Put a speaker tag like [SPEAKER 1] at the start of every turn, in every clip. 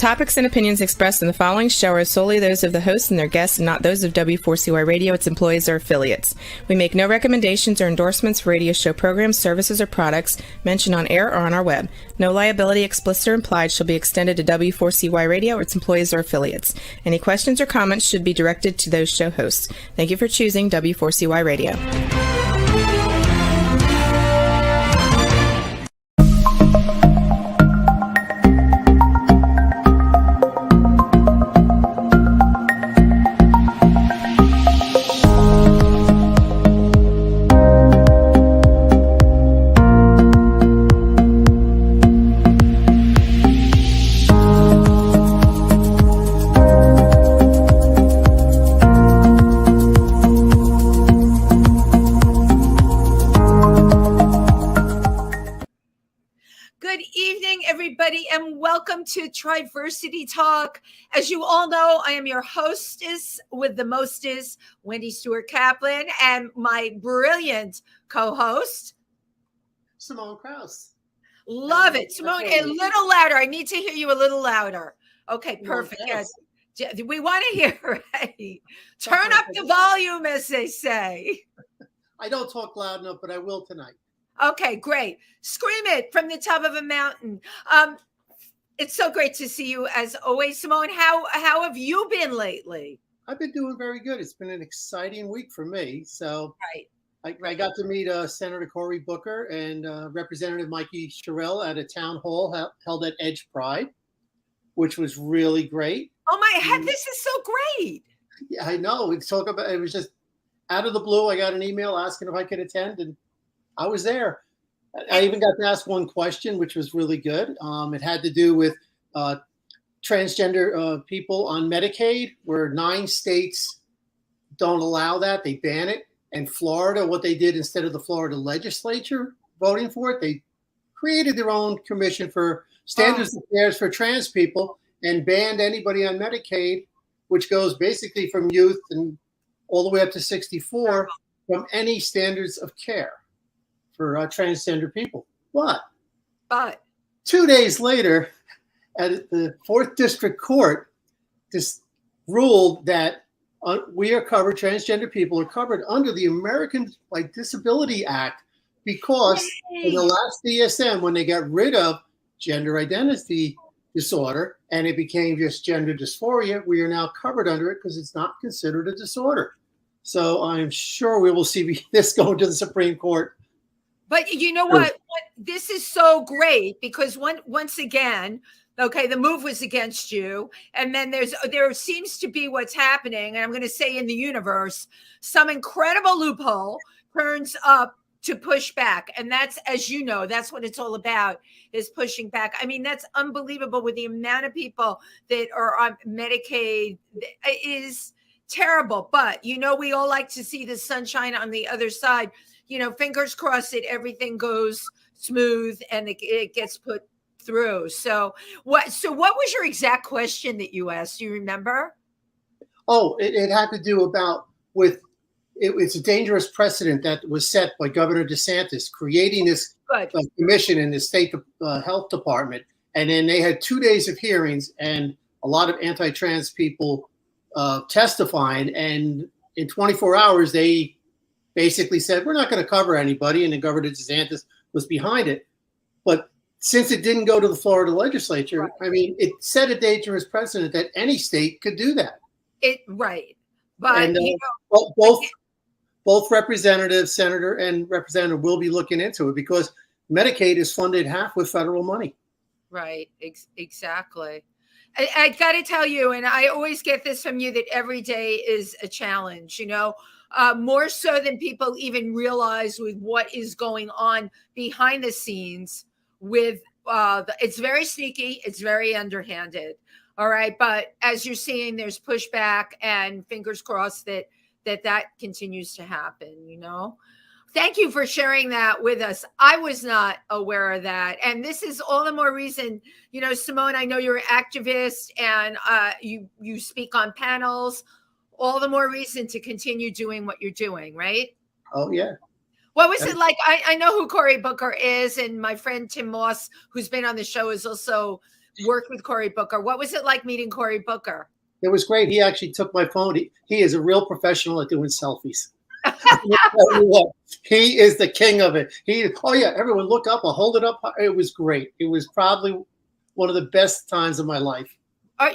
[SPEAKER 1] topics and opinions expressed in the following show are solely those of the host and their guests and not those of W4CY Radio, its employees, or affiliates. We make no recommendations or endorsements for radio show programs, services, or products mentioned on air or on our web. No liability, explicit or implied, shall be extended to W4CY Radio or its employees or affiliates. Any questions or comments should be directed to those show hosts. Thank you for choosing W4CY Radio.
[SPEAKER 2] And welcome to Triversity Talk. As you all know, I am your hostess with the mostest, Wendy Stewart Kaplan, and my brilliant co-host,
[SPEAKER 3] Simone Krause.
[SPEAKER 2] Love it. Simone, a little louder. I need to hear you a little louder. Okay, perfect. Yes. We want to hear, right? Turn up the volume, as they say.
[SPEAKER 3] I don't talk loud enough, but I will tonight.
[SPEAKER 2] Okay, great. Scream it from the top of a mountain. It's so great to see you as always, Simone. How have you been lately?
[SPEAKER 3] I've been doing very good. It's been an exciting week for me. So
[SPEAKER 2] right.
[SPEAKER 3] I got to meet Senator Cory Booker and Representative Mikey Sherrill at a town hall held at Edge Pride, which was really great.
[SPEAKER 2] Oh my head, this is so great.
[SPEAKER 3] Yeah, I know. It was just out of the blue. I got an email asking if I could attend, and I was there. I even got to ask one question, which was really good. It had to do with transgender people on Medicaid, where 9 states don't allow that. They ban it. And Florida, what they did instead of the Florida legislature voting for it, they created their own commission for standards of affairs for trans people and banned anybody on Medicaid, which goes basically from youth and all the way up to 64, from any standards of care for transgender people. But 2 days later, at the 4th District Court, this ruled that we are covered, transgender people are covered under the American Disability Act, because in the last DSM, when they got rid of gender identity disorder and it became just gender dysphoria, we are now covered under it because it's not considered a disorder. So I'm sure we will see this going to the Supreme Court.
[SPEAKER 2] But you know what? This is so great because once again, okay, the move was against you. And then there seems to be what's happening. And I'm going to say in the universe, some incredible loophole turns up to push back. And that's, as you know, that's what it's all about, is pushing back. I mean, that's unbelievable with the amount of people that are on Medicaid. It is terrible. But, we all like to see the sunshine on the other side. Fingers crossed that everything goes smooth and it gets put through. So what was your exact question that you asked? Do you remember?
[SPEAKER 3] Oh, it had to do it's a dangerous precedent that was set by Governor DeSantis, creating this commission in the state health department. And then they had 2 days of hearings and a lot of anti-trans people testifying. And in 24 hours, they basically said, we're not going to cover anybody. And then Governor DeSantis was behind it. But since it didn't go to the Florida legislature, I mean, it set a dangerous precedent that any state could do that.
[SPEAKER 2] But
[SPEAKER 3] both representatives, senator and representative, will be looking into it because Medicaid is funded half with federal money.
[SPEAKER 2] Right. Exactly. I got to tell you, and I always get this from you, that every day is a challenge, more so than people even realize with what is going on behind the scenes with it's very sneaky. It's very underhanded. All right. But as you're seeing, there's pushback and fingers crossed that continues to happen, Thank you for sharing that with us. I was not aware of that. And this is all the more reason, Simone, I know you're an activist and you speak on panels. All the more reason to continue doing what you're doing, right?
[SPEAKER 3] Oh, yeah.
[SPEAKER 2] What was it like? I know who Cory Booker is, and my friend Tim Moss, who's been on the show, is also worked with Cory Booker. What was it like meeting Cory Booker?
[SPEAKER 3] It was great. He actually took my phone. He is a real professional at doing selfies. He is the king of it. Everyone look up. I'll hold it up. It was great. It was probably one of the best times of my life.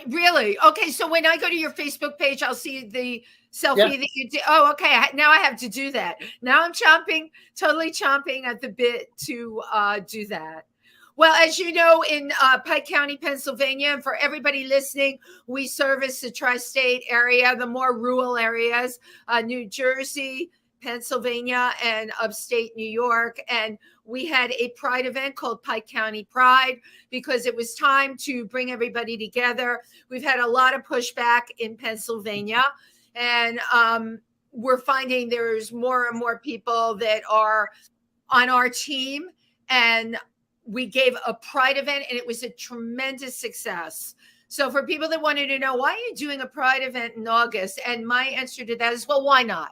[SPEAKER 2] Really? Okay. So when I go to your Facebook page, I'll see the selfie that you did. Oh, okay. Now I have to do that. Now I'm totally chomping at the bit to do that. Well, as you know, in Pike County, Pennsylvania, and for everybody listening, we service the tri-state area, the more rural areas, New Jersey, Pennsylvania, and upstate New York. And we had a Pride event called Pike County Pride because it was time to bring everybody together. We've had a lot of pushback in Pennsylvania, and we're finding there's more and more people that are on our team. And we gave a Pride event, and it was a tremendous success. So for people that wanted to know, why are you doing a Pride event in August? And my answer to that is, well, why not?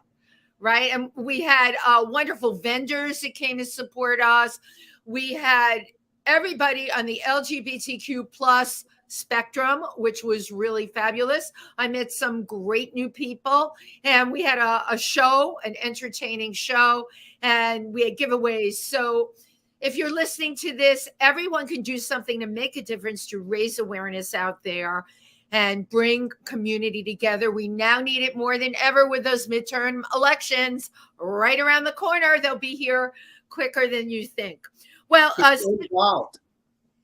[SPEAKER 2] Right. And we had wonderful vendors that came to support us. We had everybody on the LGBTQ plus spectrum, which was really fabulous. I met some great new people, and we had a show, an entertaining show, and we had giveaways. So if you're listening to this, everyone can do something to make a difference, to raise awareness out there and bring community together. We now need it more than ever with those midterm elections right around the corner. They'll be here quicker than you think. Well,
[SPEAKER 3] involved.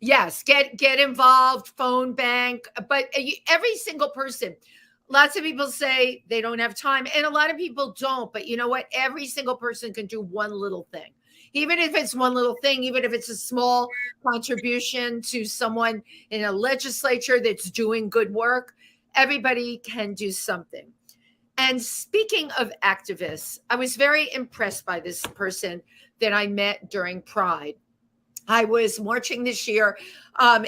[SPEAKER 2] Yes, get involved, phone bank, but every single person. Lots of people say they don't have time, and a lot of people don't. But you know what? Every single person can do one little thing. Even if it's one little thing, even if it's a small contribution to someone in a legislature that's doing good work, everybody can do something. And speaking of activists, I was very impressed by this person that I met during Pride. I was marching this year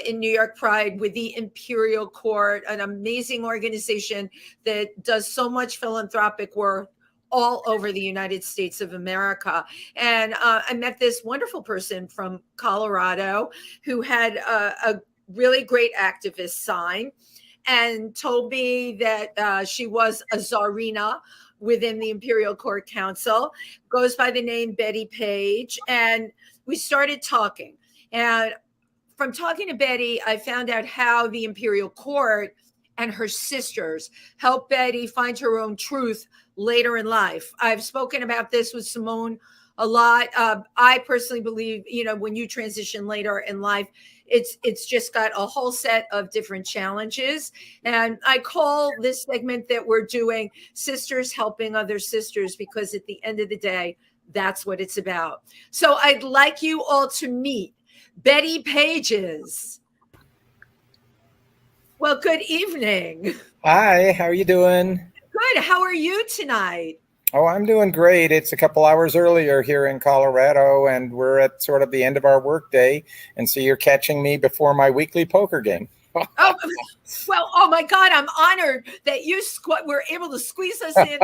[SPEAKER 2] in New York Pride with the Imperial Court, an amazing organization that does so much philanthropic work all over the United States of America. And I met this wonderful person from Colorado who had a really great activist sign and told me that she was a czarina within the Imperial Court Council, goes by the name Bettie Page. And we started talking. And from talking to Bettie, I found out how the Imperial Court and her sisters helped Bettie find her own truth later in life. I've spoken about this with Simone a lot. I personally believe, when you transition later in life, it's just got a whole set of different challenges. And I call this segment that we're doing Sisters Helping Other Sisters, because at the end of the day, that's what it's about. So I'd like you all to meet Bettie Pages. Well, good evening.
[SPEAKER 4] Hi, how are you doing?
[SPEAKER 2] Good. How are you tonight?
[SPEAKER 4] Oh, I'm doing great. It's a couple hours earlier here in Colorado, and we're at sort of the end of our workday. And so you're catching me before my weekly poker game.
[SPEAKER 2] Oh, well, oh my God, I'm honored that you were able to squeeze us in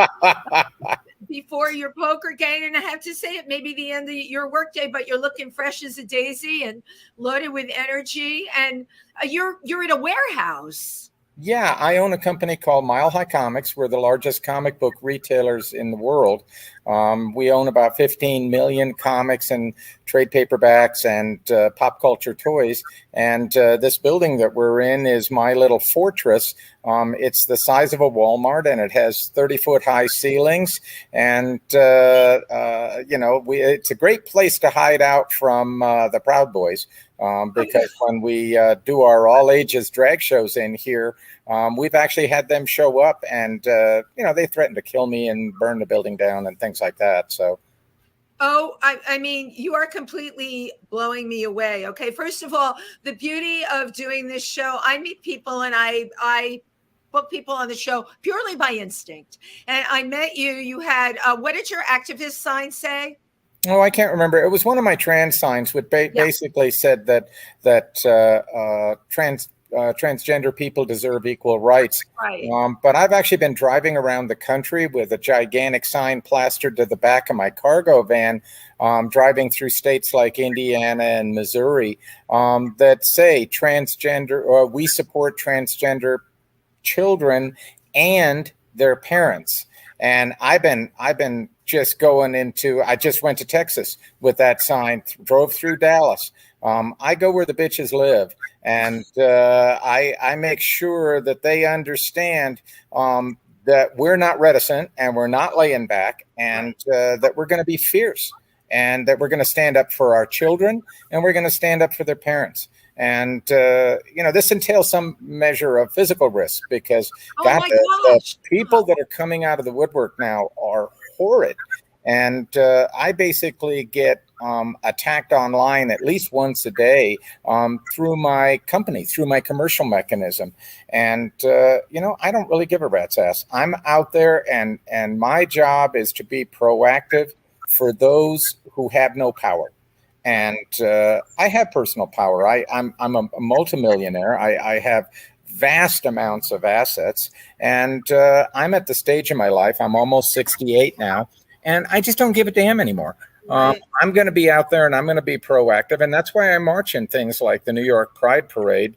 [SPEAKER 2] before your poker game. And I have to say, it may be the end of your workday, but you're looking fresh as a daisy and loaded with energy. And you're in a warehouse.
[SPEAKER 4] Yeah, I own a company called Mile High Comics. We're the largest comic book retailers in the world. We own about 15 million comics and trade paperbacks and pop culture toys. And this building that we're in is my little fortress. It's the size of a Walmart, and it has 30-foot high ceilings. And, it's a great place to hide out from the Proud Boys. Because when we do our all ages drag shows in here, we've actually had them show up and, they threatened to kill me and burn the building down and things like that. So.
[SPEAKER 2] Oh, I mean, you are completely blowing me away. Okay. First of all, the beauty of doing this show, I meet people and I put people on the show purely by instinct. And I met you. You had, what did your activist sign say?
[SPEAKER 4] Oh, I can't remember. It was one of my trans signs, which basically said that transgender people deserve equal rights.
[SPEAKER 2] Right.
[SPEAKER 4] But I've actually been driving around the country with a gigantic sign plastered to the back of my cargo van, driving through states like Indiana and Missouri, that say transgender, or we support transgender children and their parents. And I've been just going into, I just went to Texas with that sign, drove through Dallas. I go where the bitches live, and I make sure that they understand that we're not reticent and we're not laying back, and that we're going to be fierce, and that we're going to stand up for our children, and we're going to stand up for their parents. And, this entails some measure of physical risk, because the people that are coming out of the woodwork now are horrid. And I basically get attacked online at least once a day through my company, through my commercial mechanism. And, I don't really give a rat's ass. I'm out there, and my job is to be proactive for those who have no power. And I have personal power. I'm a multimillionaire. I have vast amounts of assets, and I'm at the stage in my life. I'm almost 68 now, and I just don't give a damn anymore. I'm going to be out there, and I'm going to be proactive, and that's why I march in things like the New York Pride Parade,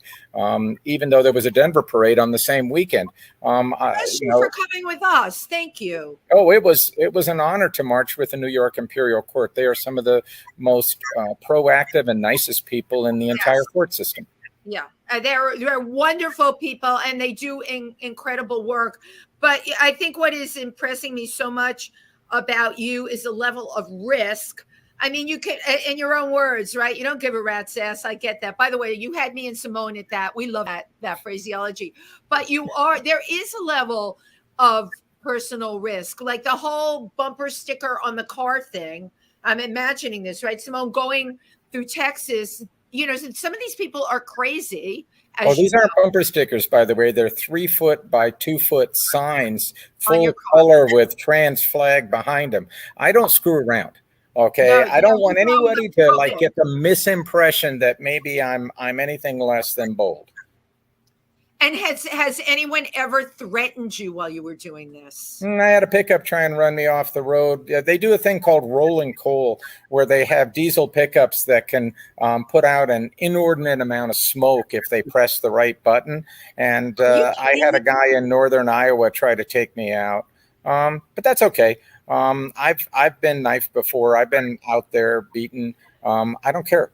[SPEAKER 4] even though there was a Denver parade on the same weekend.
[SPEAKER 2] Thank you for coming with us. Thank you.
[SPEAKER 4] Oh, it was an honor to march with the New York Imperial Court. They are some of the most proactive and nicest people in the entire court system.
[SPEAKER 2] Yeah, they're wonderful people, and they do incredible work. But I think what is impressing me so much about you is the level of risk. I mean, you can, in your own words, right? You don't give a rat's ass. I get that. By the way, you had me and Simone at that. We love that phraseology. But there is a level of personal risk, like the whole bumper sticker on the car thing. I'm imagining this, right? Simone, going through Texas, some of these people are crazy.
[SPEAKER 4] These aren't bumper stickers, by the way. They're 3 foot by 2 foot signs, full color with trans flag behind them. I don't screw around. Okay. No, I don't want anybody to get the misimpression that maybe I'm anything less than bold.
[SPEAKER 2] And has anyone ever threatened you while you were doing this?
[SPEAKER 4] I had a pickup try and run me off the road. They do a thing called rolling coal, where they have diesel pickups that can put out an inordinate amount of smoke if they press the right button. And I had a guy in northern Iowa try to take me out, but that's okay. I've been knifed before. I've been out there beaten. I don't care.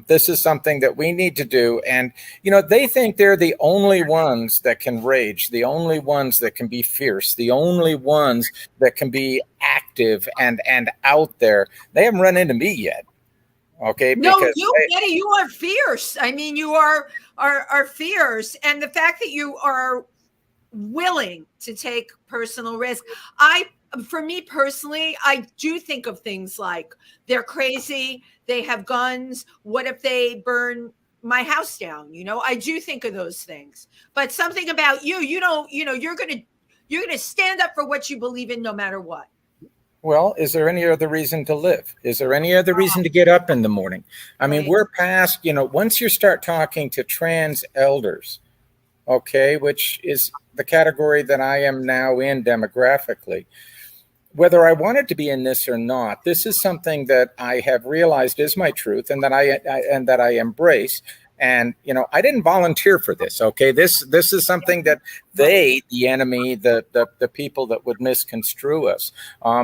[SPEAKER 4] This is something that we need to do. And, they think they're the only ones that can rage, the only ones that can be fierce, the only ones that can be active and out there. They haven't run into me yet. Okay.
[SPEAKER 2] No, Betty, you are fierce. I mean, you are fierce. And the fact that you are willing to take personal risk, for me personally, I do think of things like they're crazy, they have guns. What if they burn my house down? I do think of those things. But something about you're going to stand up for what you believe in no matter what.
[SPEAKER 4] Well, is there any other reason to live? Is there any other reason to get up in the morning? I mean, we're past, once you start talking to trans elders, okay, which is the category that I am now in demographically, whether I wanted to be in this or not, this is something that I have realized is my truth, and that I embrace. And I didn't volunteer for this. Okay, this is something that the enemy, the people that would misconstrue us,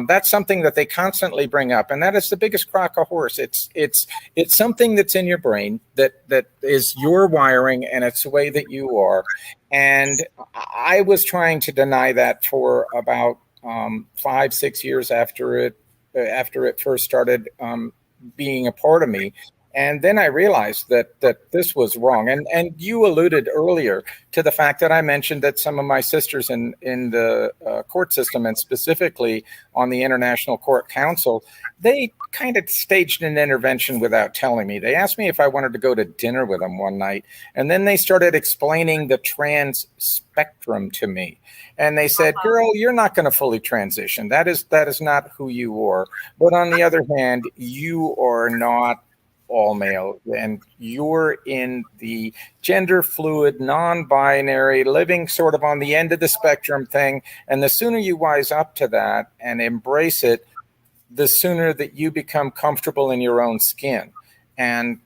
[SPEAKER 4] that's something that they constantly bring up, and that is the biggest crock of horse. It's something that's in your brain that is your wiring, and it's the way that you are. And I was trying to deny that for about 5-6 years after it first started being a part of me. And then I realized that this was wrong. And you alluded earlier to the fact that I mentioned that some of my sisters in the court system, and specifically on the International Court Council, they kind of staged an intervention without telling me. They asked me if I wanted to go to dinner with them one night, and then they started explaining the trans spectrum to me. And they said, girl, you're not going to fully transition. That is not who you are. But on the other hand, you are not all male, and you're in the gender fluid, non-binary, living sort of on the end of the spectrum thing. And the sooner you wise up to that and embrace it, the sooner that you become comfortable in your own skin. And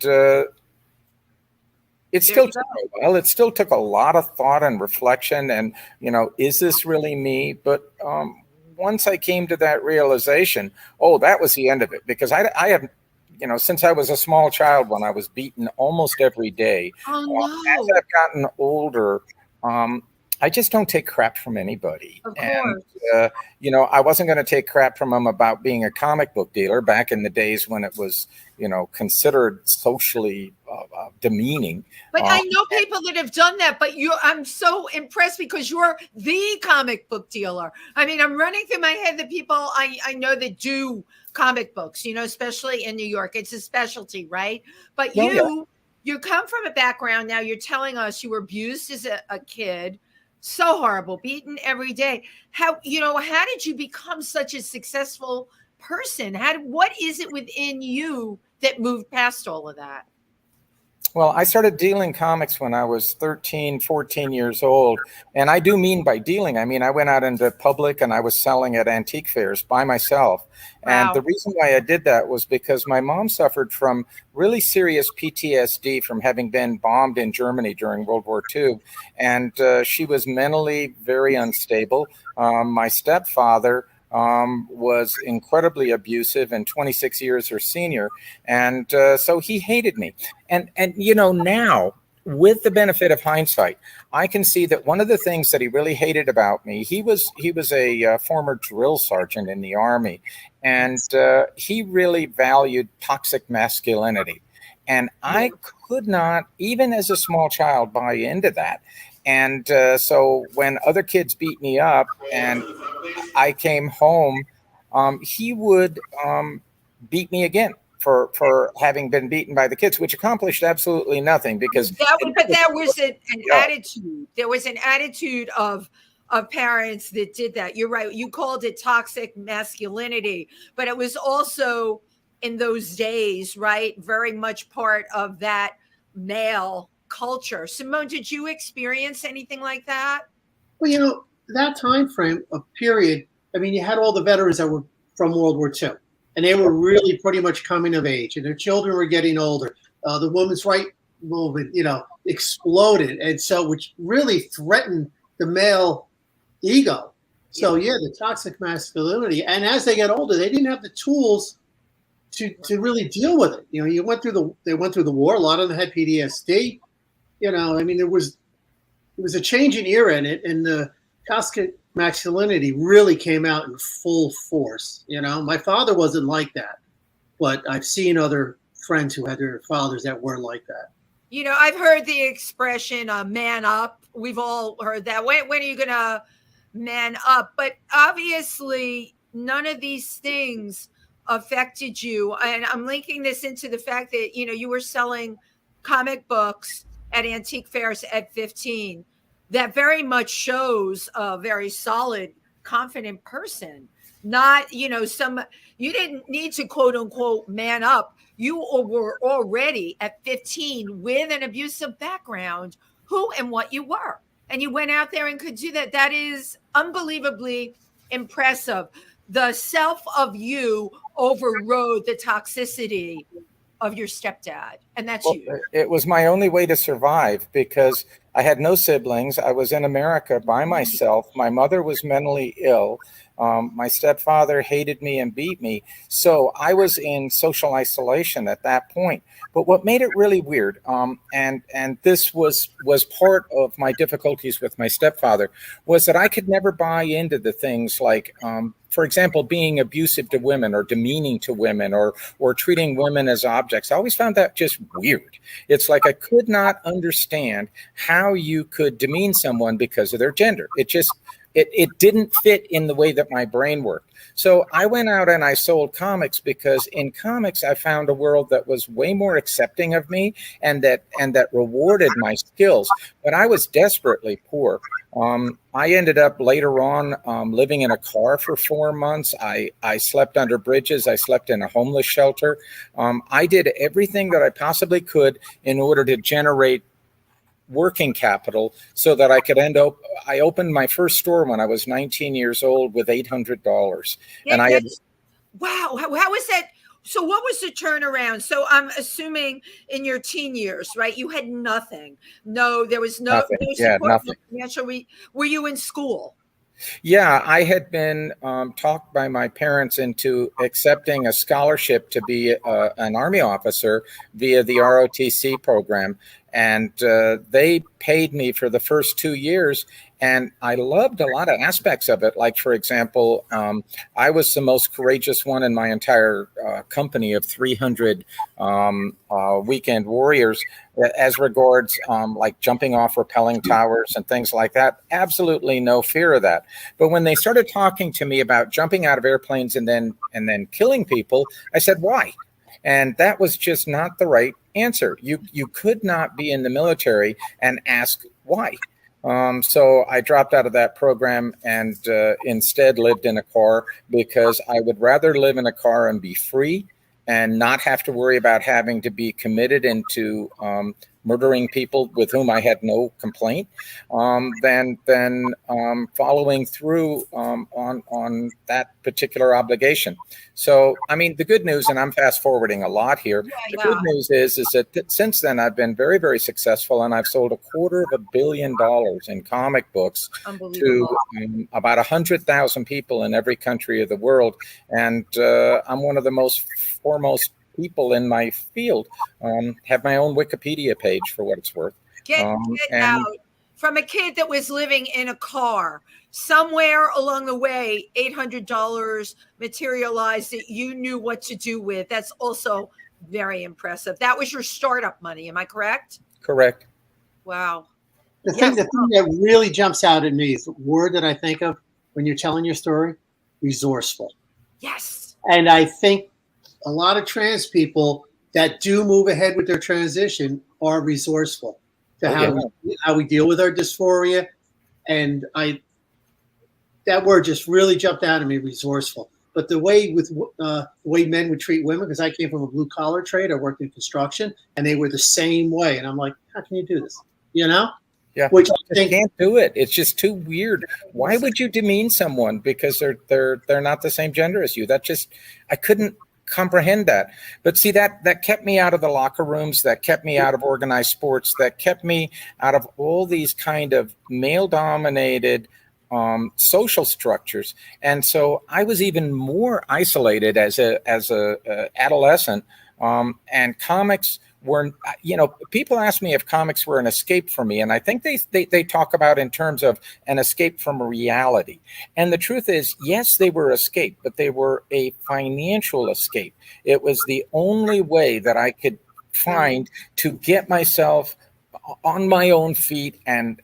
[SPEAKER 4] it still took a while. It still took a lot of thought and reflection. And, is this really me? But once I came to that realization, that was the end of it. Because I have, since I was a small child, when I was beaten almost every day, as I've gotten older, I just don't take crap from anybody.
[SPEAKER 2] Of course.
[SPEAKER 4] And, I wasn't going to take crap from them about being a comic book dealer back in the days when it was, considered socially demeaning.
[SPEAKER 2] But I know people that have done that, but I'm so impressed because you're the comic book dealer. I mean, I'm running through my head the people I know that do comic books, especially in New York. It's a specialty, right? But you come from a background, now you're telling us you were abused as a kid. So horrible, beaten every day. How did you become such a successful person? What is it within you that moved past all of that?
[SPEAKER 4] Well, I started dealing comics when I was 13, 14 years old. And I do mean by dealing, I mean, I went out into public and I was selling at antique fairs by myself.
[SPEAKER 2] Wow.
[SPEAKER 4] And the reason why I did that was because my mom suffered from really serious PTSD from having been bombed in Germany during World War II. And she was mentally very unstable. My stepfather was incredibly abusive and 26 years her senior. And so he hated me. And now, with the benefit of hindsight, I can see that one of the things that he really hated about me, he was a former drill sergeant in the Army, and he really valued toxic masculinity. And I could not, even as a small child, buy into that. And so when other kids beat me up and I came home, he would beat me again for having been beaten by the kids, which accomplished absolutely nothing because
[SPEAKER 2] that was an attitude. There was an attitude of parents that did that. You're right. You called it toxic masculinity, but it was also in those days, right? Very much part of that male culture. Simone, did you experience anything like that?
[SPEAKER 3] Well, that time frame of period, I mean, you had all the veterans that were from World War II, and they were really pretty much coming of age, and their children were getting older. The women's right movement, exploded, and so which really threatened the male ego. So the toxic masculinity, and as they got older, they didn't have the tools to really deal with it. They went through the war. A lot of them had PTSD. I mean, it was a changing era in it, and the toxic masculinity really came out in full force. My father wasn't like that, but I've seen other friends who had their fathers that were like that.
[SPEAKER 2] I've heard the expression "man up." We've all heard that. When are you gonna man up? But obviously, none of these things affected you. And I'm linking this into the fact that you were selling comic books at antique fairs at 15. That very much shows a very solid, confident person. Not, you didn't need to quote unquote man up. You were already at 15 with an abusive background, who and what you were. And you went out there and could do that. That is unbelievably impressive. The self of you overrode the toxicity of your stepdad, and that's you.
[SPEAKER 4] It was my only way to survive because I had no siblings. I was in America by myself. My mother was mentally ill. My stepfather hated me and beat me. So I was in social isolation at that point. But what made it really weird, and this was part of my difficulties with my stepfather, was that I could never buy into the things like, for example, being abusive to women or demeaning to women or treating women as objects. I always found that just weird. It's like I could not understand how you could demean someone because of their gender. It just it didn't fit in the way that my brain worked. So I went out and I sold comics because in comics I found a world that was way more accepting of me and that rewarded my skills. But I was desperately poor. I ended up later on living in a car for 4 months. I slept under bridges. I slept in a homeless shelter. I did everything that I possibly could in order to generate working capital so that I could I opened my first store when I was 19 years old with $800.
[SPEAKER 2] Yeah,
[SPEAKER 4] And I had,
[SPEAKER 2] wow. How was that? So what was the turnaround? So I'm assuming in your teen years, right? You had nothing. No, there was no
[SPEAKER 4] nothing.
[SPEAKER 2] no
[SPEAKER 4] Yeah,
[SPEAKER 2] support,
[SPEAKER 4] nothing.
[SPEAKER 2] no financial. Were you in school?
[SPEAKER 4] Yeah, I had been talked by my parents into accepting a scholarship to be an Army officer via the ROTC program. And they paid me for the first 2 years. And I loved a lot of aspects of it. Like, for example, I was the most courageous one in my entire company of 300 weekend warriors as regards like jumping off rappelling towers and things like that. Absolutely no fear of that. But when they started talking to me about jumping out of airplanes and then killing people, I said, why? And that was just not the right answer. You could not be in the military and ask why. So I dropped out of that program and instead lived in a car because I would rather live in a car and be free and not have to worry about having to be committed into murdering people with whom I had no complaint, than following through on that particular obligation. So, I mean, the good news, and I'm fast forwarding a lot here. The good news is that since then I've been very, very successful, and I've sold $250 million in comic books to about 100,000 people in every country of the world, and I'm one of the most foremost people in my field. Have my own Wikipedia page for what it's worth.
[SPEAKER 2] Get out. From a kid that was living in a car, somewhere along the way, $800 materialized that you knew what to do with. That's also very impressive. That was your startup money. Am I correct?
[SPEAKER 4] Correct.
[SPEAKER 2] Wow.
[SPEAKER 3] The thing that really jumps out at me is the word that I think of when you're telling your story: resourceful.
[SPEAKER 2] Yes.
[SPEAKER 3] And I think a lot of trans people that do move ahead with their transition are resourceful to how we deal with our dysphoria. And that word just really jumped out at me, resourceful. But the way men would treat women, because I came from a blue collar trade, I worked in construction, and they were the same way. And I'm like, how can you do this? You know?
[SPEAKER 4] Yeah,
[SPEAKER 3] which
[SPEAKER 4] I just can't do it. It's just too weird. Why would you demean someone because they're not the same gender as you? I couldn't comprehend that. But see, that kept me out of the locker rooms, that kept me out of organized sports, that kept me out of all these kind of male-dominated social structures. And so I was even more isolated as a adolescent. And comics were, people ask me if comics were an escape for me. And I think they talk about in terms of an escape from reality. And the truth is, yes, they were escape, but they were a financial escape. It was the only way that I could find to get myself on my own feet and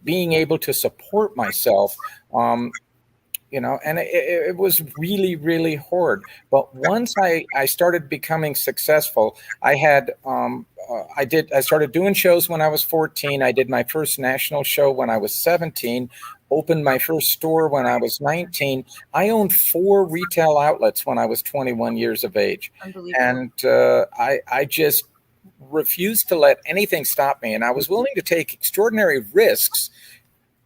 [SPEAKER 4] being able to support myself. And it was really, really hard. But once I started becoming successful, I started doing shows when I was 14. I did my first national show when I was 17, opened my first store when I was 19. I owned 4 retail outlets when I was 21 years of age. And I just refused to let anything stop me. And I was willing to take extraordinary risks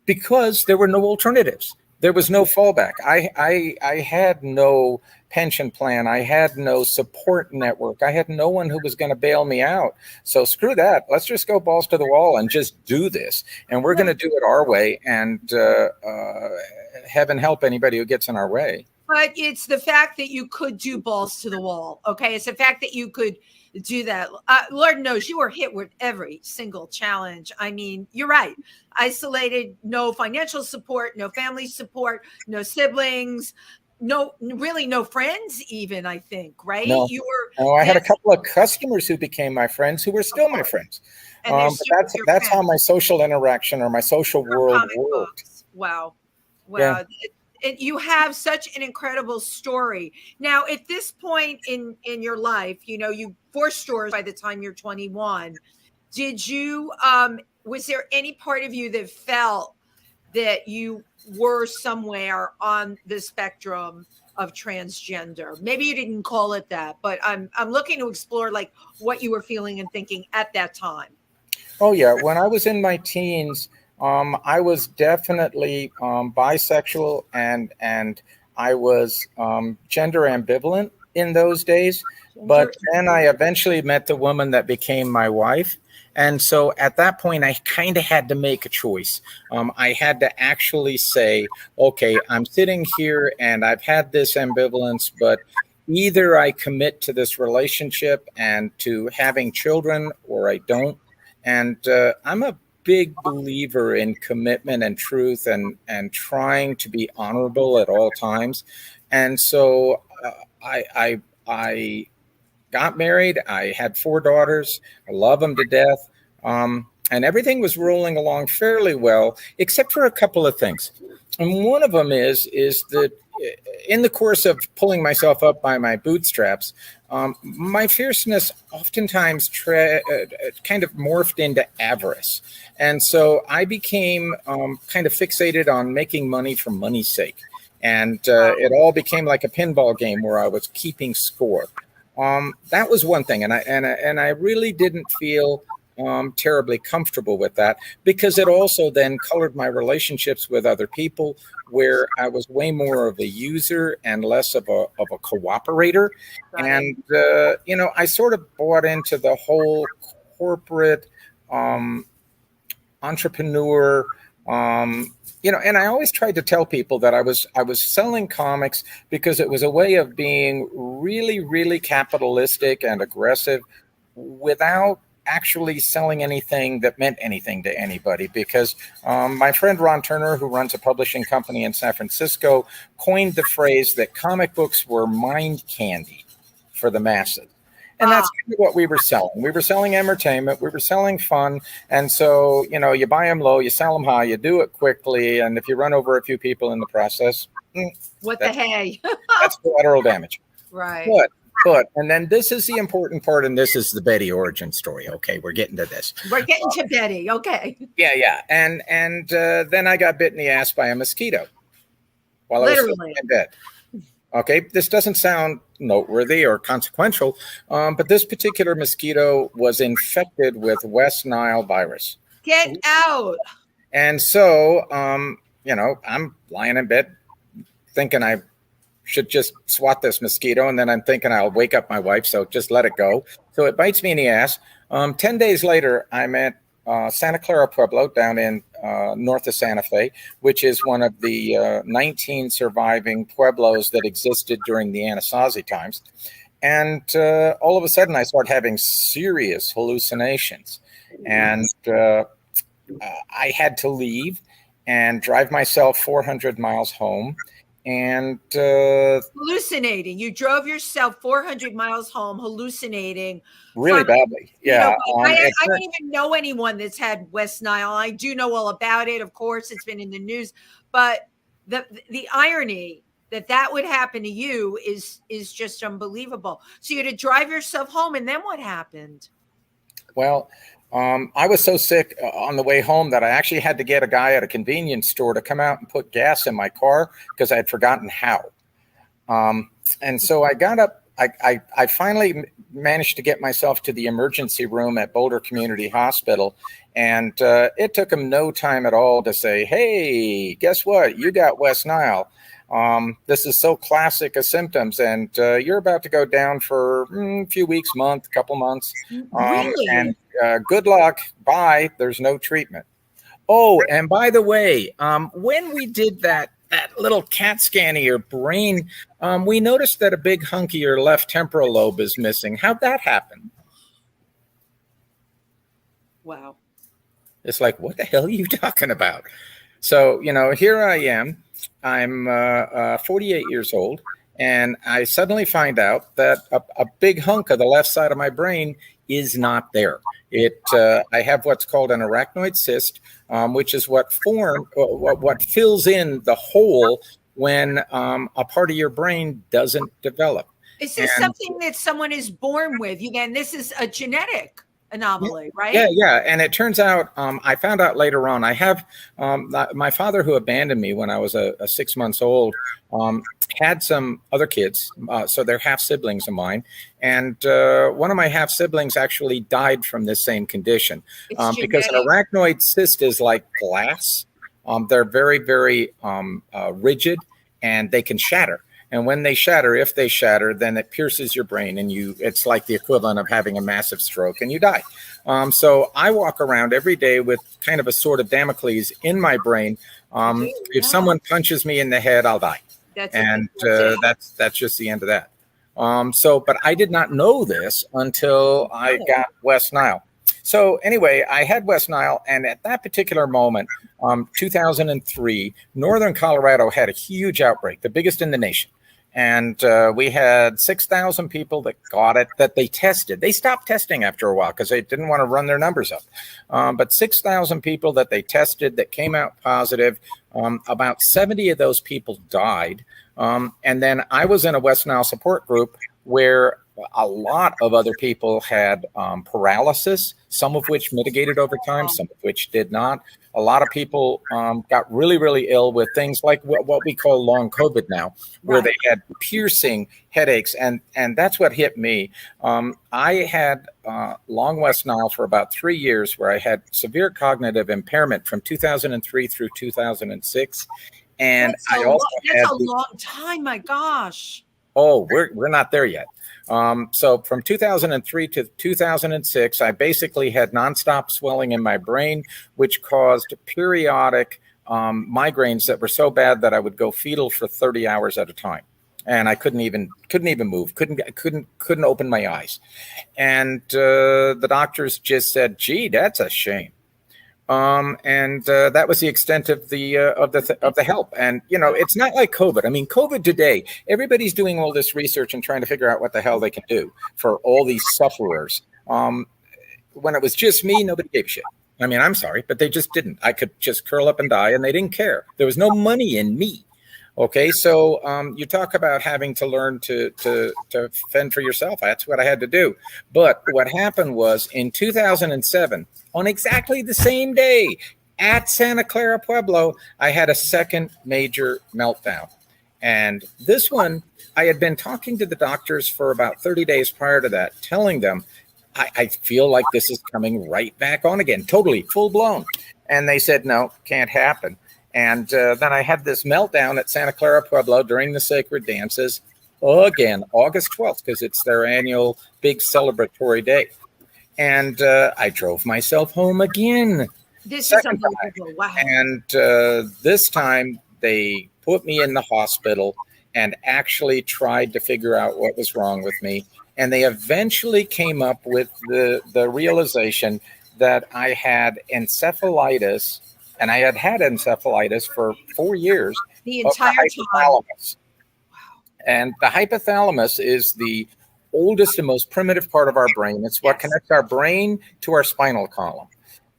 [SPEAKER 4] because there were no alternatives. There was no fallback. I had no pension plan. I had no support network. I had no one who was going to bail me out. So screw that. Let's just go balls to the wall and just do this. And we're going to do it our way. And heaven help anybody who gets in our way.
[SPEAKER 2] But it's the fact that you could do balls to the wall. Okay. It's the fact that you could do that. Lord knows you were hit with every single challenge. I mean, you're right. Isolated, no financial support, no family support, no siblings, no friends even, I think, right?
[SPEAKER 4] No, I had a couple of customers who became my friends who were still my friends. But that's how my social interaction or my social world worked.
[SPEAKER 2] Wow. Wow. You have such an incredible story. Now, at this point in your life, you 4 stores by the time you're 21. Did you was there any part of you that felt that you were somewhere on the spectrum of transgender? Maybe you didn't call it that, but I'm looking to explore like what you were feeling and thinking at that time.
[SPEAKER 4] Oh yeah, when I was in my teens, I was definitely bisexual, and I was gender ambivalent in those days. But then I eventually met the woman that became my wife. And so at that point, I kind of had to make a choice. I had to actually say, okay, I'm sitting here and I've had this ambivalence, but either I commit to this relationship and to having children, or I don't. And I'm a big believer in commitment and truth, and trying to be honorable at all times. And so I got married. I had 4 daughters. I love them to death. And everything was rolling along fairly well, except for a couple of things. And one of them is that in the course of pulling myself up by my bootstraps, my fierceness oftentimes kind of morphed into avarice. And so I became kind of fixated on making money for money's sake. And it all became like a pinball game where I was keeping score. That was one thing. And I really didn't feel terribly comfortable with that, because it also then colored my relationships with other people, where I was way more of a user and less of a cooperator. Right. And I sort of bought into the whole corporate entrepreneur. And I always tried to tell people that I was selling comics because it was a way of being really, really capitalistic and aggressive without actually selling anything that meant anything to anybody. Because my friend Ron Turner, who runs a publishing company in San Francisco, coined the phrase that comic books were mind candy for the masses. And that's kind of what we were selling. We were selling entertainment. We were selling fun. And so, you buy them low, you sell them high, you do it quickly. And if you run over a few people in the process,
[SPEAKER 2] what the hey?
[SPEAKER 4] That's collateral damage.
[SPEAKER 2] Right.
[SPEAKER 4] But, and then this is the important part, and this is the Bettie origin story. Okay, we're getting to this.
[SPEAKER 2] We're getting to Bettie. Okay.
[SPEAKER 4] Yeah. And then I got bit in the ass by a mosquito while I was in bed. Okay, this doesn't sound noteworthy or consequential, but this particular mosquito was infected with West Nile virus.
[SPEAKER 2] Get out.
[SPEAKER 4] And so, I'm lying in bed thinking I should just swat this mosquito, and then I'm thinking I'll wake up my wife, so just let it go. So it bites me in the ass. 10 days later, I'm at Santa Clara Pueblo down in north of Santa Fe, which is one of the 19 surviving pueblos that existed during the Anasazi times. And all of a sudden, I start having serious hallucinations. And I had to leave and drive myself 400 miles home. And
[SPEAKER 2] hallucinating. You drove yourself 400 miles home, hallucinating
[SPEAKER 4] really badly. Yeah.
[SPEAKER 2] I don't even know anyone that's had West Nile. I do know all about it. Of course, it's been in the news. But the irony that would happen to you is just unbelievable. So you had to drive yourself home, and then what happened?
[SPEAKER 4] Well, I was so sick on the way home that I actually had to get a guy at a convenience store to come out and put gas in my car because I had forgotten how. And so I got up. I finally managed to get myself to the emergency room at Boulder Community Hospital. And it took him no time at all to say, hey, guess what? You got West Nile. This is so classic of symptoms, and you're about to go down for a few weeks, couple months.
[SPEAKER 2] Really?
[SPEAKER 4] And good luck. Bye. There's no treatment. Oh, and by the way, when we did that little CAT scan of your brain, we noticed that a big hunk of your left temporal lobe is missing. How'd that happen?
[SPEAKER 2] Wow.
[SPEAKER 4] It's like, what the hell are you talking about? So, here I am. I'm 48 years old, and I suddenly find out that a big hunk of the left side of my brain is not there. I have what's called an arachnoid cyst, which is what fills in the hole when a part of your brain doesn't develop.
[SPEAKER 2] Is this something that someone is born with? Again, this is a genetic anomaly, right?
[SPEAKER 4] Yeah. And it turns out, I found out later on, I have my father, who abandoned me when I was a 6 months old, had some other kids. So they're half siblings of mine. And one of my half siblings actually died from this same condition because an arachnoid cyst is like glass. They're very, very rigid, and they can shatter. And when they shatter, if they shatter, then it pierces your brain, and it's like the equivalent of having a massive stroke, and you die. So I walk around every day with kind of a sword of Damocles in my brain. If someone punches me in the head, I'll die. That's just the end of that. But I did not know this until I got West Nile. So anyway, I had West Nile, and at that particular moment, 2003, Northern Colorado had a huge outbreak, the biggest in the nation. And we had 6,000 people that got it, that they tested. They stopped testing after a while because they didn't want to run their numbers up. But 6,000 people that they tested that came out positive. About 70 of those people died. And then I was in a West Nile support group where a lot of other people had paralysis, some of which mitigated over time, some of which did not. A lot of people got really, really ill with things like what we call long COVID now, where they had piercing headaches. And that's what hit me. I had long West Nile for about 3 years, where I had severe cognitive impairment from 2003 through 2006. And that's a
[SPEAKER 2] long time. My gosh.
[SPEAKER 4] Oh, we're not there yet. So from 2003 to 2006, I basically had nonstop swelling in my brain, which caused periodic migraines that were so bad that I would go fetal for 30 hours at a time, and I couldn't even move, couldn't open my eyes, and the doctors just said, "Gee, that's a shame." That was the extent of the help. And, it's not like COVID. I mean, COVID today, everybody's doing all this research and trying to figure out what the hell they can do for all these sufferers. When it was just me, nobody gave a shit. I mean, I'm sorry, but they just didn't. I could just curl up and die, and they didn't care. There was no money in me. Okay, so you talk about having to learn to fend for yourself. That's what I had to do. But what happened was in 2007, on exactly the same day at Santa Clara Pueblo, I had a second major meltdown. And this one, I had been talking to the doctors for about 30 days prior to that, telling them, I feel like this is coming right back on again, totally full blown. And they said, no, can't happen. And then I had this meltdown at Santa Clara Pueblo during the sacred dances, again, August 12th, because it's their annual big celebratory day. And I drove myself home again.
[SPEAKER 2] This is unbelievable. Wow.
[SPEAKER 4] And this time they put me in the hospital and actually tried to figure out what was wrong with me. And they eventually came up with the realization that I had encephalitis. And I had encephalitis for 4 years.
[SPEAKER 2] The entire time.
[SPEAKER 4] Wow. And the hypothalamus is the oldest and most primitive part of our brain. It's what connects our brain to our spinal column.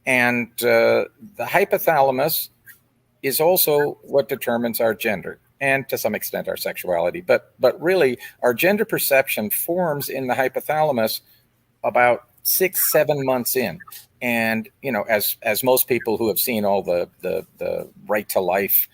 [SPEAKER 4] And the hypothalamus is also what determines our gender and to some extent our sexuality. But really, our gender perception forms in the hypothalamus about 6-7 months in. And, as most people who have seen all the right to life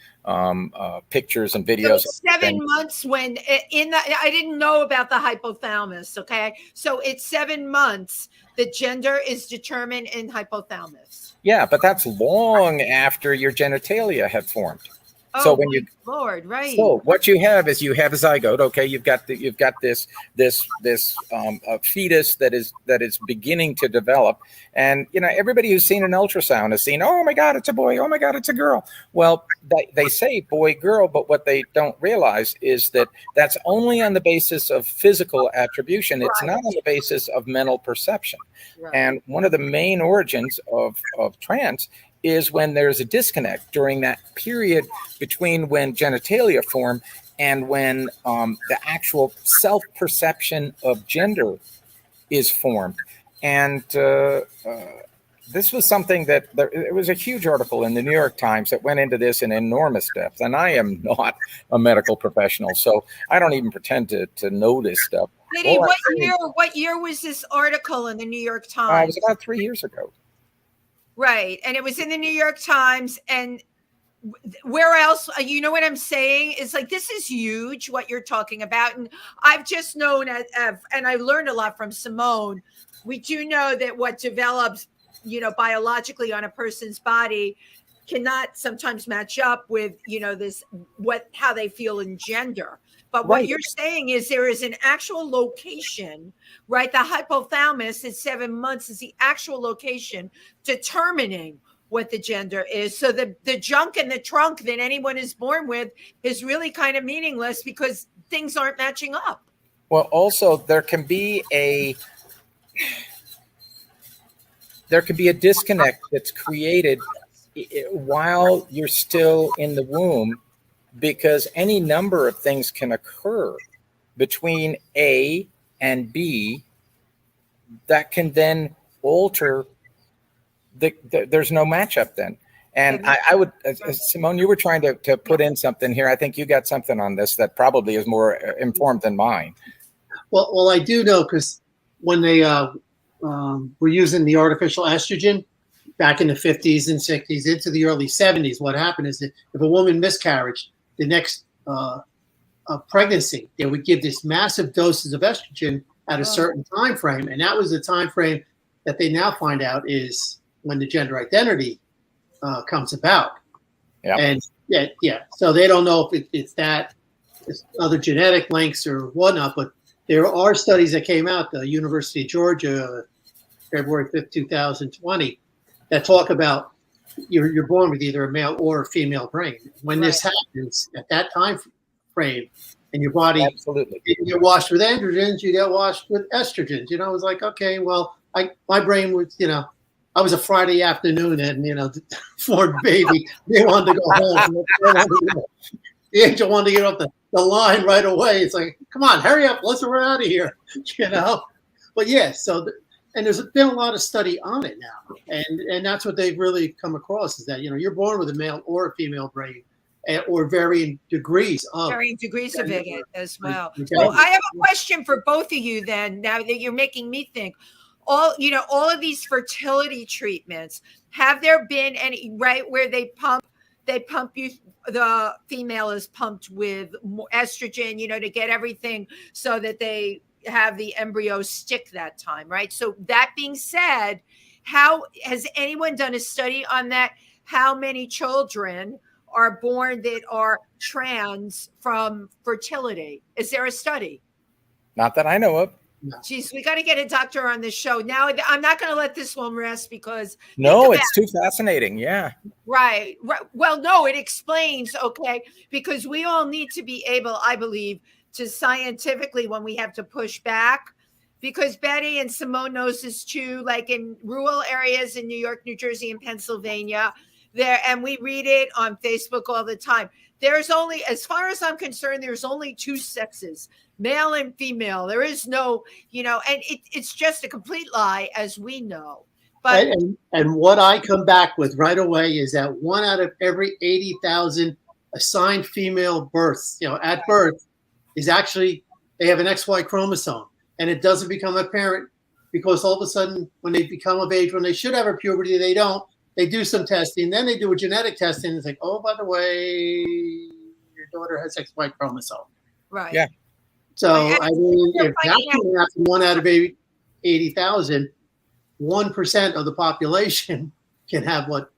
[SPEAKER 4] pictures and videos.
[SPEAKER 2] So 7 months when I didn't know about the hypothalamus. Okay. So it's 7 months. The gender is determined in hypothalamus. Yeah.
[SPEAKER 4] But that's long after your genitalia have formed.
[SPEAKER 2] Oh, so when Lord, right.
[SPEAKER 4] So what you have is a zygote. Okay, you've got this fetus that is beginning to develop, and everybody who's seen an ultrasound has seen, oh my God, it's a boy. Oh my God, it's a girl. Well, they say boy, girl, but what they don't realize is that that's only on the basis of physical attribution. It's not on the basis of mental perception. Right. And one of the main origins of trans is when there's a disconnect during that period between when genitalia form and when the actual self-perception of gender is formed. And this was something that it was a huge article in the New York Times that went into this in enormous depth. And I am not a medical professional, so I don't even pretend to know this stuff.
[SPEAKER 2] Betty, what year was this article in the New York
[SPEAKER 4] It
[SPEAKER 2] Times?
[SPEAKER 4] was about 3 years ago.
[SPEAKER 2] Right. And it was in the New York Times. And where else? You know what I'm saying? It's like, this is huge, what you're talking about. And I've just known, and I learned a lot from Simone. We do know that what develops, biologically on a person's body cannot sometimes match up with, how they feel in gender. But what you're saying is there is an actual location, right? The hypothalamus at 7 months is the actual location determining what the gender is. So the junk in the trunk that anyone is born with is really kind of meaningless because things aren't matching up.
[SPEAKER 4] Well, also there can be a disconnect that's created while you're still in the womb, because any number of things can occur between A and B that can then alter there's no matchup then. And I would, Simone, you were trying to put in something here. I think you got something on this that probably is more informed than mine.
[SPEAKER 3] Well, I do know, because when they were using the artificial estrogen back in the 50s and 60s into the early 70s, what happened is that if a woman miscarried, the next pregnancy, they would give this massive doses of estrogen at a certain time frame. And that was the time frame that they now find out is when the gender identity comes about.
[SPEAKER 4] Yeah.
[SPEAKER 3] And yeah. So they don't know if it's other genetic links or whatnot, but there are studies that came out, the University of Georgia, February 5th, 2020, that talk about you're born with either a male or a female brain. When this happens at that time frame, and your body,
[SPEAKER 4] absolutely,
[SPEAKER 3] you get washed with androgens, you get washed with estrogens. It was like, okay, well, my brain was, I was a Friday afternoon and, for baby, they wanted to go home. The angel wanted to get off the line right away. It's like, come on, hurry up, let's run out of here, But yeah, so and there's been a lot of study on it now, and that's what they've really come across is that you're born with a male or a female brain, or varying degrees of
[SPEAKER 2] it as well. So I have a question for both of you. Then, now that you're making me think, all of these fertility treatments, have there been any where they pump you? The female is pumped with more estrogen, to get everything so that they have the embryo stick that time, right? So that being said, how has anyone done a study on that? How many children are born that are trans from fertility? Is there a study?
[SPEAKER 4] Not that I know of.
[SPEAKER 2] Geez, we got to get a doctor on this show. Now, I'm not going to let this one rest because...
[SPEAKER 4] No, it's too fascinating. Yeah.
[SPEAKER 2] Right. Well, no, it explains, okay, because we all need to be able, I believe, to scientifically, when we have to push back, because Betty and Simone knows this too, like in rural areas in New York, New Jersey, and Pennsylvania, and we read it on Facebook all the time. There's only, as far as I'm concerned, there's only two sexes, male and female. There is no, and it's just a complete lie, as we know. But
[SPEAKER 3] and what I come back with right away is that 1 out of every 80,000 assigned female births, at birth, is actually, they have an XY chromosome, and it doesn't become apparent because all of a sudden when they become of age, when they should have a puberty, they don't. They do some testing, then they do a genetic testing. It's like, oh, by the way, your daughter has XY chromosome.
[SPEAKER 2] Right.
[SPEAKER 4] Yeah.
[SPEAKER 3] So, I mean, if that's going to happen 1 out of 80,000, 1% of the population can have what?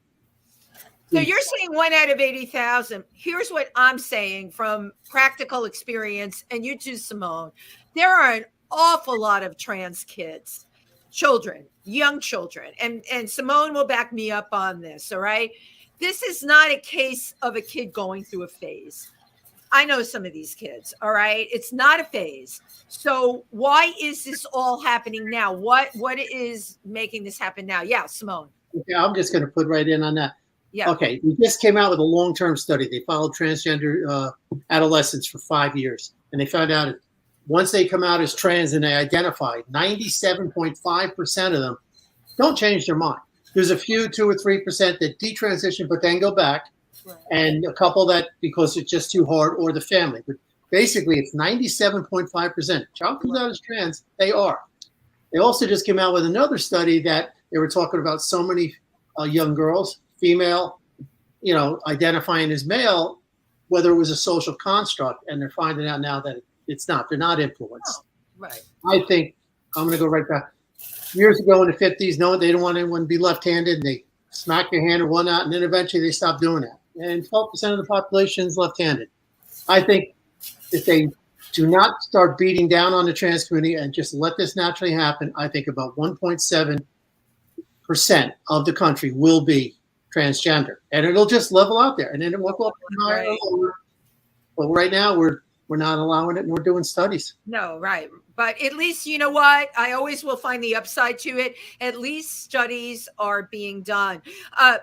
[SPEAKER 2] So you're saying 1 out of 80,000. Here's what I'm saying from practical experience, and you too, Simone. There are an awful lot of trans kids, children, young children, and Simone will back me up on this, all right? This is not a case of a kid going through a phase. I know some of these kids, all right? It's not a phase. So why is this all happening now? What is making this happen now? Yeah, Simone.
[SPEAKER 3] Okay, I'm just going to put right in on that.
[SPEAKER 2] Yeah.
[SPEAKER 3] Okay, we just came out with a long-term study. They followed transgender adolescents for 5 years, and they found out once they come out as trans and they identify, 97.5% of them don't change their mind. There's a few, 2 or 3% that detransition, but then go back, and a couple that because it's just too hard, or the family. But basically, it's 97.5%. Child comes out as trans, they are. They also just came out with another study that they were talking about so many young girls, female, identifying as male, whether it was a social construct, and they're finding out now that it's not. They're not influenced.
[SPEAKER 2] Oh, right.
[SPEAKER 3] I think I'm going to go right back. Years ago in the 50s, no, they didn't want anyone to be left-handed. And they smack your hand or whatnot, and then eventually they stopped doing that. And 12% of the population is left-handed. I think if they do not start beating down on the trans community and just let this naturally happen, I think about 1.7% of the country will be transgender, and it'll just level out there, and then it will go up higher or lower. But right now, we're not allowing it, and we're doing studies.
[SPEAKER 2] No, right. But at least, you know what? I always will find the upside to it. At least studies are being done.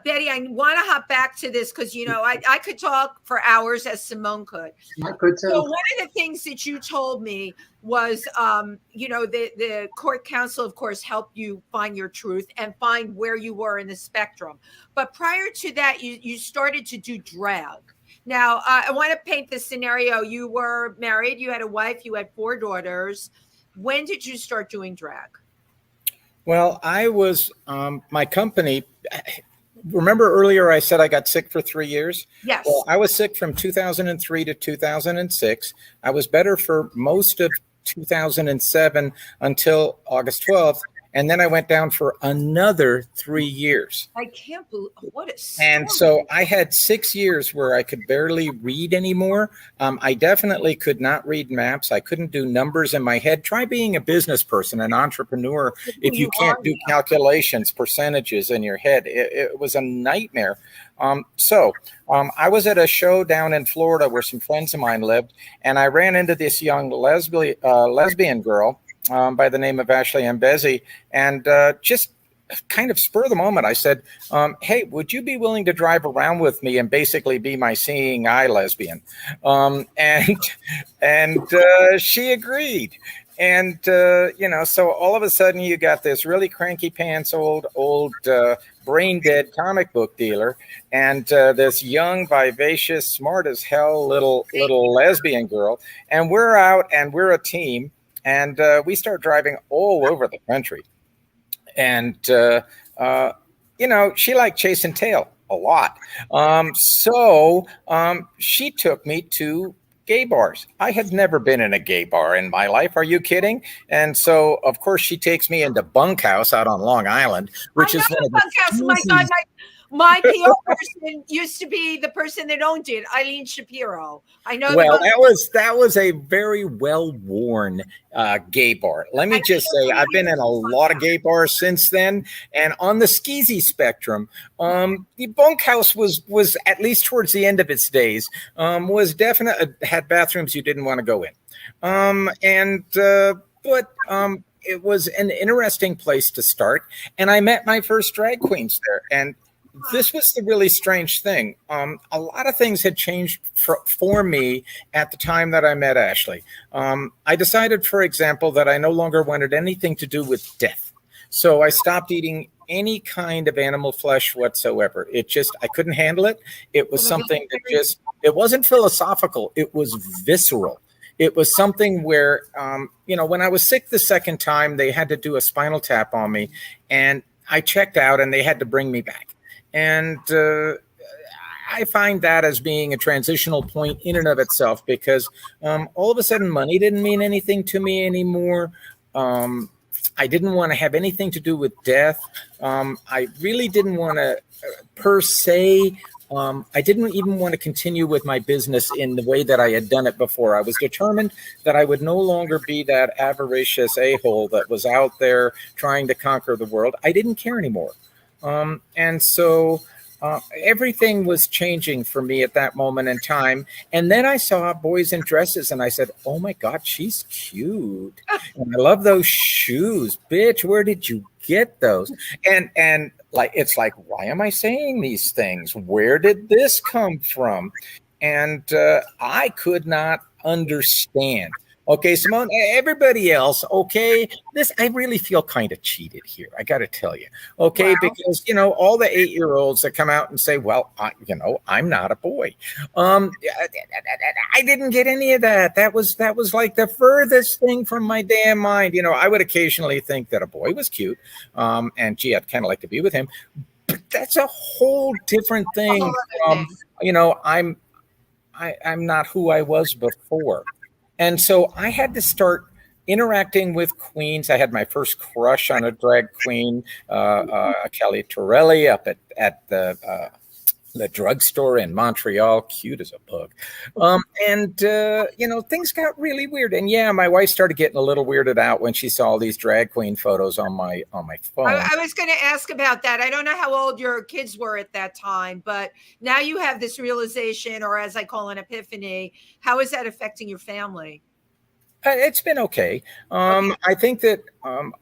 [SPEAKER 2] Betty, I want to hop back to this because, I could talk for hours as Simone could.
[SPEAKER 3] I could too.
[SPEAKER 2] So one of the things that you told me was, the court council, of course, helped you find your truth and find where you were in the spectrum. But prior to that, you started to do drag. Now, I want to paint the scenario. You were married, you had a wife, you had 4 daughters. When did you start doing drag?
[SPEAKER 4] Well, I was, my company, remember earlier I said I got sick for 3 years?
[SPEAKER 2] Yes.
[SPEAKER 4] Well, I was sick from 2003 to 2006. I was better for most of 2007 until August 12th. And then I went down for another 3 years.
[SPEAKER 2] I can't believe what is.
[SPEAKER 4] And so I had 6 years where I could barely read anymore. I definitely could not read maps. I couldn't do numbers in my head. Try being a business person, an entrepreneur, if you can't do calculations, percentages in your head. It was a nightmare. I was at a show down in Florida where some friends of mine lived, and I ran into this young lesbian girl by the name of Ashley Mbezi, and just kind of spur of the moment, I said, hey, would you be willing to drive around with me and basically be my seeing eye lesbian? And she agreed. And, so all of a sudden you got this really cranky pants, old brain dead comic book dealer, and this young, vivacious, smart as hell little lesbian girl. And we're out and we're a team. And we start driving all over the country. And, she liked chase and tail a lot. She took me to gay bars. I had never been in a gay bar in my life. Are you kidding? And so, of course, she takes me into Bunkhouse out on Long Island, which is one of the
[SPEAKER 2] Bunkhouse. My God, my PR person used to be the person that owned it, Eileen Shapiro. I know.
[SPEAKER 4] Well, that was a very well-worn gay bar. Let me just say, I've been in a lot of gay bars since then, and on the skeezy spectrum, the Bunkhouse was at least towards the end of its days, was definitely had bathrooms you didn't want to go in, but it was an interesting place to start, and I met my first drag queens there, and this was the really strange thing. A lot of things had changed for me at the time that I met Ashley. I decided, for example, that I no longer wanted anything to do with death. So I stopped eating any kind of animal flesh whatsoever. I couldn't handle it. It was something that it wasn't philosophical. It was visceral. It was something where, when I was sick the second time, they had to do a spinal tap on me, and I checked out and they had to bring me back. And I find that as being a transitional point in and of itself, because all of a sudden money didn't mean anything to me anymore. I didn't want to have anything to do with death. I really didn't want to, per se. I didn't even want to continue with my business in the way that I had done it before. I was determined that I would no longer be that avaricious a-hole that was out there trying to conquer the world. I didn't care anymore. And so everything was changing for me at that moment in time. And then I saw boys in dresses and I said, oh my God, she's cute. And I love those shoes. Bitch, where did you get those? And it's like, why am I saying these things? Where did this come from? And I could not understand Okay, Simone, everybody else, okay, I really feel kind of cheated here. I got to tell you, okay,
[SPEAKER 2] Wow.
[SPEAKER 4] because, all the 8-year-olds that come out and say, well, I'm not a boy. I didn't get any of that. That was like the furthest thing from my damn mind. I would occasionally think that a boy was cute. And gee, I'd kind of like to be with him. But that's a whole different thing from, I'm not who I was before. And so I had to start interacting with queens. I had my first crush on a drag queen, Kelly Torelli, up at the drugstore in Montreal, cute as a bug. Things got really weird. And yeah, my wife started getting a little weirded out when she saw all these drag queen photos on my phone.
[SPEAKER 2] I was going to ask about that. I don't know how old your kids were at that time, but now you have this realization, or as I call an epiphany. How is that affecting your family?
[SPEAKER 4] It's been okay. I think that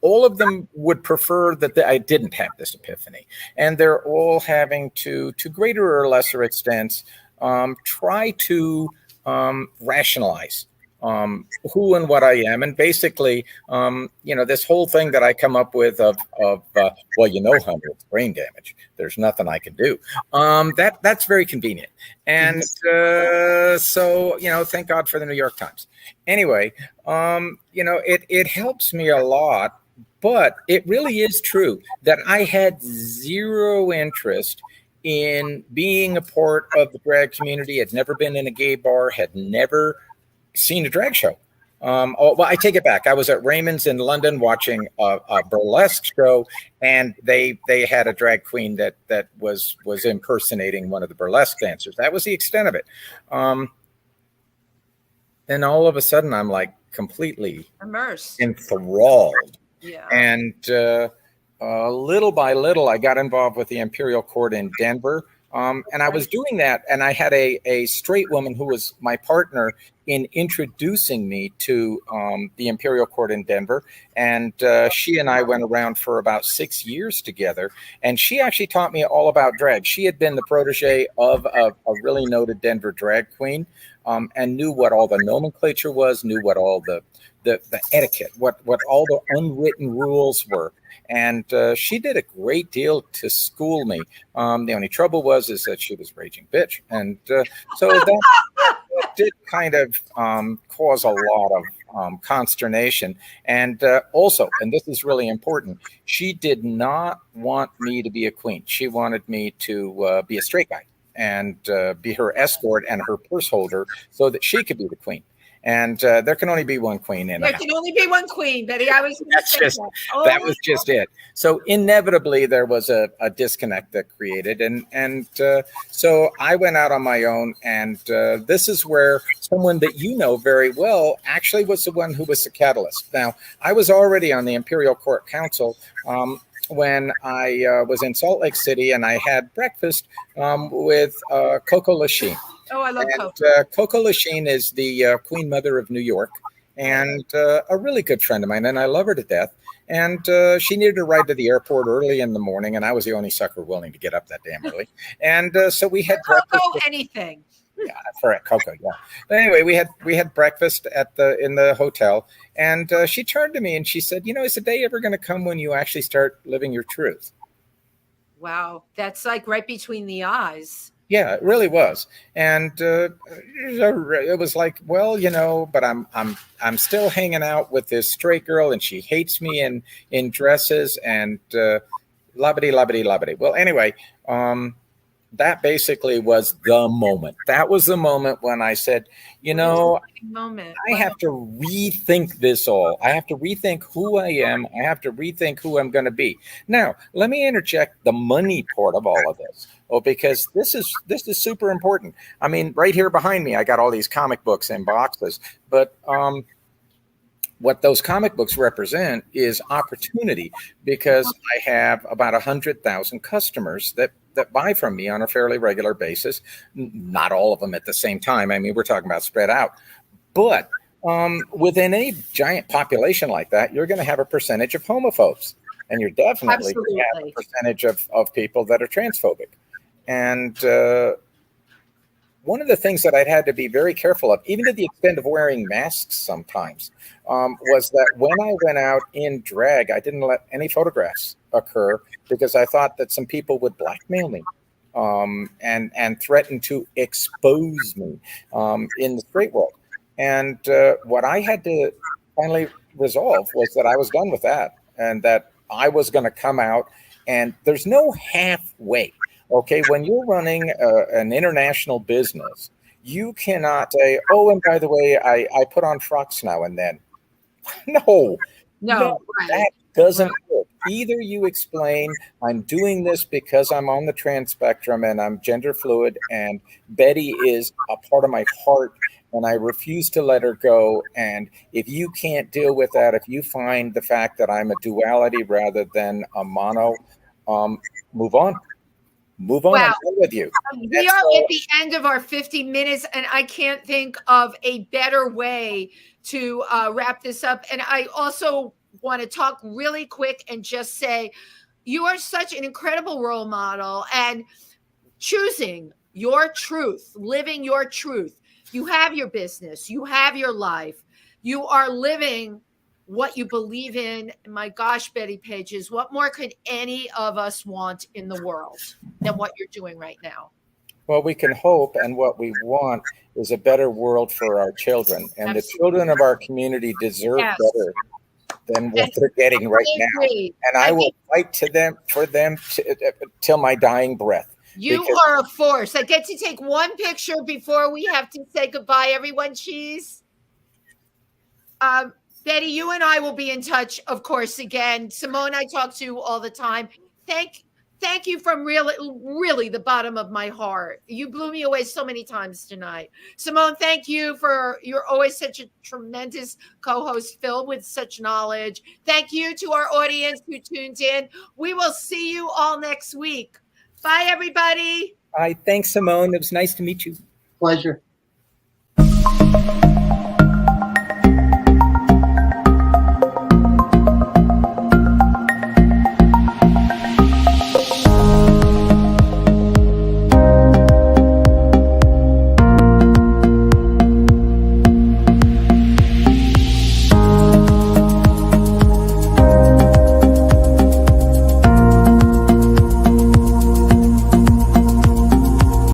[SPEAKER 4] all of them would prefer that I didn't have this epiphany, and they're all having to greater or lesser extents, try to rationalize who and what I am. And basically, this whole thing that I come up with of Hunter, it's brain damage. There's nothing I can do. That's very convenient. And so, thank God for the New York Times. Anyway, it helps me a lot, but it really is true that I had zero interest in being a part of the drag community. Had never been in a gay bar, had never seen a drag show. I take it back. I was at Raymond's in London watching a burlesque show, and they had a drag queen that was impersonating one of the burlesque dancers. That was the extent of it. And all of a sudden, I'm like completely
[SPEAKER 2] immersed,
[SPEAKER 4] enthralled.
[SPEAKER 2] Yeah.
[SPEAKER 4] And little by little, I got involved with the Imperial Court in Denver. And I was doing that, and I had a straight woman who was my partner in introducing me to the Imperial Court in Denver. And she and I went around for about 6 years together. And she actually taught me all about drag. She had been the protege of a really noted Denver drag queen, and knew what all the nomenclature was, knew what all the etiquette, what all the unwritten rules were. And she did a great deal to school me. The only trouble is that she was a raging bitch. And so that did kind of cause a lot of consternation. And also, and this is really important, she did not want me to be a queen. She wanted me to be a straight guy and be her escort and her purse holder so that she could be the queen. And there can only be one queen in
[SPEAKER 2] there. There can only be one queen, Betty. I was
[SPEAKER 4] that was just it. So inevitably there was a disconnect that created, and so I went out on my own. And this is where someone that you know very well actually was the one who was the catalyst. Now, I was already on the Imperial Court Council when I was in Salt Lake City, and I had breakfast with Coco Lachine.
[SPEAKER 2] Oh, I love Coco.
[SPEAKER 4] Coco Lachine is the Queen Mother of New York, and a really good friend of mine, and I love her to death. And she needed a ride to the airport early in the morning, and I was the only sucker willing to get up that damn early. And so we had breakfast.
[SPEAKER 2] Anything.
[SPEAKER 4] Yeah, for Coco, yeah. But anyway, we had breakfast in the hotel, and she turned to me and she said, "Is the day ever going to come when you actually start living your truth?"
[SPEAKER 2] Wow, that's like right between the eyes.
[SPEAKER 4] Yeah, it really was. And it was like, well, but I'm still hanging out with this straight girl, and she hates me in dresses and labbity. Well, anyway, that basically was the moment. That was the moment when I said, I have to rethink this all. I have to rethink who I am. I have to rethink who I'm going to be. Now, let me interject the money part of all of this. Because this is super important. I mean, right here behind me, I got all these comic books in boxes. But what those comic books represent is opportunity, because I have about 100,000 customers that buy from me on a fairly regular basis. Not all of them at the same time. I mean, we're talking about spread out. But within any giant population like that, you're going to have a percentage of homophobes. And you're definitely going to have a percentage of people that are transphobic. And one of the things that I'd had to be very careful of, even to the extent of wearing masks sometimes, was that when I went out in drag, I didn't let any photographs occur because I thought that some people would blackmail me and threaten to expose me in the straight world. And what I had to finally resolve was that I was done with that and that I was going to come out, and there's no halfway. Okay, when you're running an international business, you cannot say, oh, and by the way, I put on frocks now and then. No,
[SPEAKER 2] Right.
[SPEAKER 4] that doesn't work. Either you explain, I'm doing this because I'm on the trans spectrum and I'm gender fluid, and Betty is a part of my heart, and I refuse to let her go. And if you can't deal with that, if you find the fact that I'm a duality rather than a mono, move on. Move on.
[SPEAKER 2] Wow.
[SPEAKER 4] I'm done with you.
[SPEAKER 2] We are at the end of our 50 minutes, and I can't think of a better way to wrap this up. And I also want to talk really quick and just say, you are such an incredible role model, and choosing your truth, living your truth. You have your business, you have your life, you are living what you believe in. My gosh, Bettie Pages, what more could any of us want in the world than what you're doing right now?
[SPEAKER 4] Well, we can hope, and what we want is a better world for our children. And
[SPEAKER 2] Absolutely.
[SPEAKER 4] the children of our community deserve better than what they're getting right now. And I will fight for them till my dying breath.
[SPEAKER 2] You are a force. I get to take one picture before we have to say goodbye, everyone. Cheese. Betty, you and I will be in touch, of course, again. Simone, I talk to all the time. Thank you from really the bottom of my heart. You blew me away so many times tonight. Simone, thank you you're always such a tremendous co-host filled with such knowledge. Thank you to our audience who tuned in. We will see you all next week. Bye, everybody.
[SPEAKER 4] Thanks, Simone. It was nice to meet you.
[SPEAKER 3] Pleasure.